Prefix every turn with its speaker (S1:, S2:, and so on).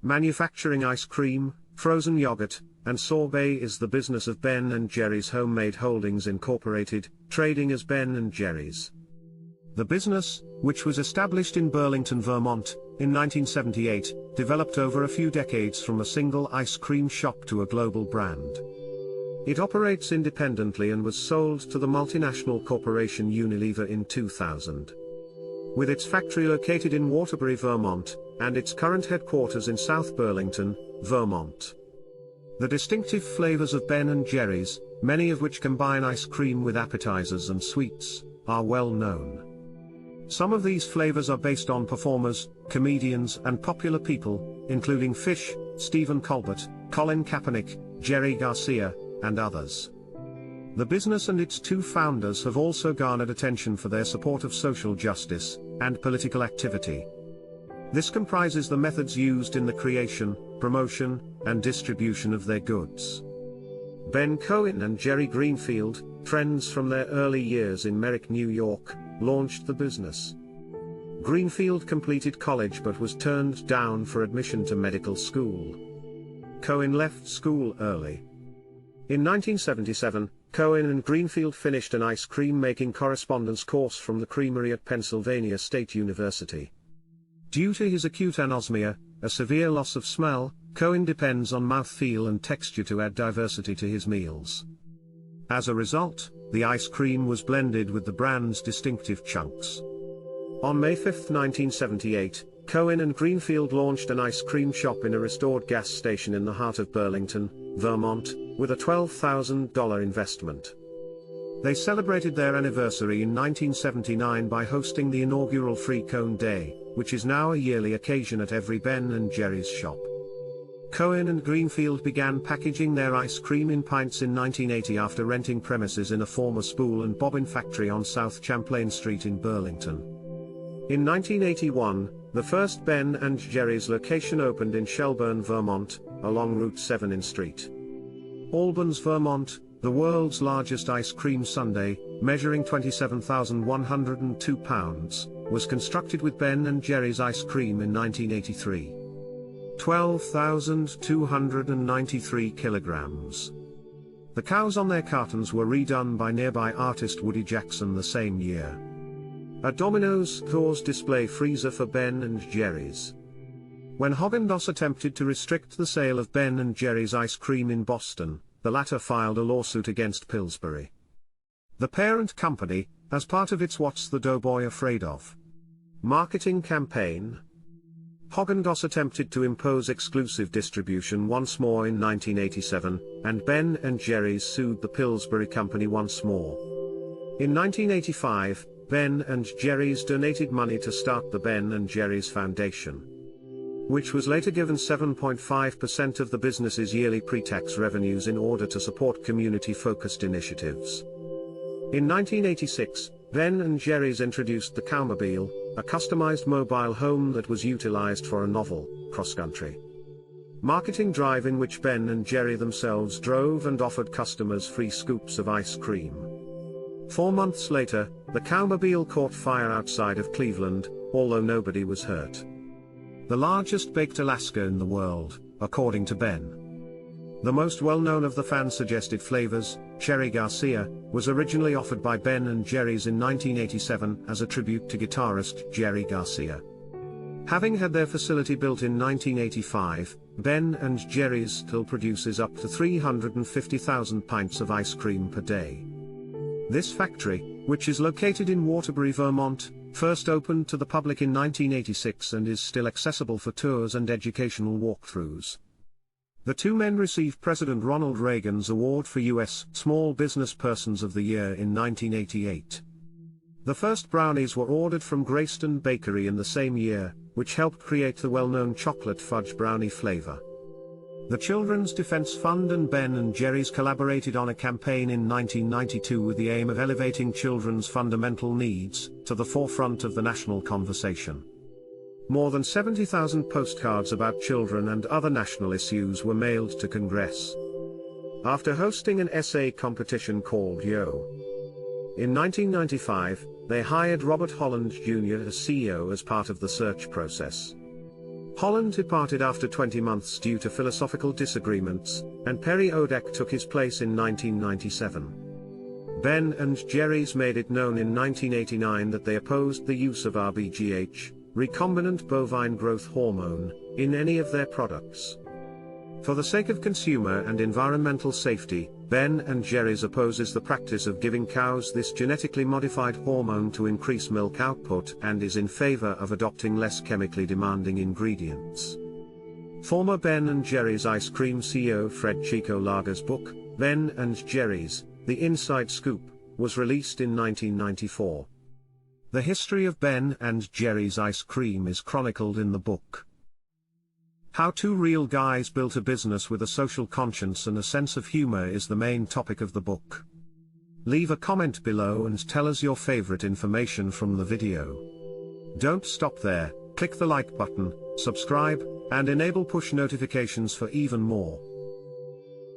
S1: Manufacturing ice cream, frozen yogurt, and sorbet is the business of Ben & Jerry's Homemade Holdings Incorporated, trading as Ben & Jerry's. The business, which was established in Burlington, Vermont, in 1978, developed over a few decades from a single ice cream shop to a global brand. It operates independently and was sold to the multinational corporation Unilever in 2000. With its factory located in Waterbury, Vermont, and its current headquarters in South Burlington, Vermont. The distinctive flavors of Ben & Jerry's, many of which combine ice cream with appetizers and sweets, are well known. Some of these flavors are based on performers, comedians and popular people, including Phish, Stephen Colbert, Colin Kaepernick, Jerry Garcia, and others. The business and its two founders have also garnered attention for their support of social justice and political activity. This comprises the methods used in the creation, promotion, and distribution of their goods. Ben Cohen and Jerry Greenfield, friends from their early years in Merrick, New York, launched the business. Greenfield completed college but was turned down for admission to medical school. Cohen left school early. In 1977, Cohen and Greenfield finished an ice cream making correspondence course from the creamery at Pennsylvania State University. Due to his acute anosmia, a severe loss of smell, Cohen depends on mouthfeel and texture to add diversity to his meals. As a result, the ice cream was blended with the brand's distinctive chunks. On May 5, 1978, Cohen and Greenfield launched an ice cream shop in a restored gas station in the heart of Burlington, Vermont, with a $12,000 investment. They celebrated their anniversary in 1979 by hosting the inaugural Free Cone Day, which is now a yearly occasion at every Ben & Jerry's shop. Cohen and Greenfield began packaging their ice cream in pints in 1980 after renting premises in a former spool and bobbin factory on South Champlain Street in Burlington. In 1981, the first Ben & Jerry's location opened in Shelburne, Vermont, along Route 7 in St. Albans, Vermont, the world's largest ice cream sundae, measuring 27,102 pounds, was constructed with Ben & Jerry's ice cream in 1983. 12,293 kilograms. The cows on their cartons were redone by nearby artist Woody Jackson the same year. A Domino's stores display freezer for Ben & Jerry's. When Haagen-Dazs attempted to restrict the sale of Ben & Jerry's ice cream in Boston, the latter filed a lawsuit against Pillsbury. The parent company, as part of its What's the Doughboy Afraid Of? Marketing campaign, Haagen-Dazs attempted to impose exclusive distribution once more in 1987, and Ben & Jerry's sued the Pillsbury Company once more. In 1985, Ben & Jerry's donated money to start the Ben & Jerry's Foundation, which was later given 7.5% of the business's yearly pre-tax revenues in order to support community-focused initiatives. In 1986, Ben & Jerry's introduced the Cowmobile, a customized mobile home that was utilized for a novel, cross-country marketing drive in which Ben & Jerry themselves drove and offered customers free scoops of ice cream. 4 months later, the Cowmobile caught fire outside of Cleveland, although nobody was hurt. The largest baked Alaska in the world, according to Ben. The most well-known of the fan-suggested flavors, Cherry Garcia, was originally offered by Ben & Jerry's in 1987 as a tribute to guitarist Jerry Garcia. Having had their facility built in 1985, Ben & Jerry's still produces up to 350,000 pints of ice cream per day. This factory, which is located in Waterbury, Vermont, first opened to the public in 1986 and is still accessible for tours and educational walkthroughs. The two men received President Ronald Reagan's Award for U.S. Small Business Persons of the Year in 1988. The first brownies were ordered from Greyston Bakery in the same year, which helped create the well-known chocolate fudge brownie flavor. The Children's Defense Fund and Ben & Jerry's collaborated on a campaign in 1992 with the aim of elevating children's fundamental needs to the forefront of the national conversation. More than 70,000 postcards about children and other national issues were mailed to Congress. After hosting an essay competition called Yo! In 1995, they hired Robert Holland Jr. as CEO as part of the search process. Holland departed after 20 months due to philosophical disagreements, and Perry Odek took his place in 1997. Ben and Jerry's made it known in 1989 that they opposed the use of RBGH, recombinant bovine growth hormone, in any of their products. For the sake of consumer and environmental safety, Ben and Jerry's opposes the practice of giving cows this genetically modified hormone to increase milk output and is in favor of adopting less chemically demanding ingredients. Former Ben and Jerry's ice cream CEO Fred Chico Lager's book, Ben and Jerry's, The Inside Scoop, was released in 1994. The history of Ben and Jerry's ice cream is chronicled in the book. How two real guys built a business with a social conscience and a sense of humor is the main topic of the book. Leave a comment below and tell us your favorite information from the video. Don't stop there, click the like button, subscribe, and enable push notifications for even more.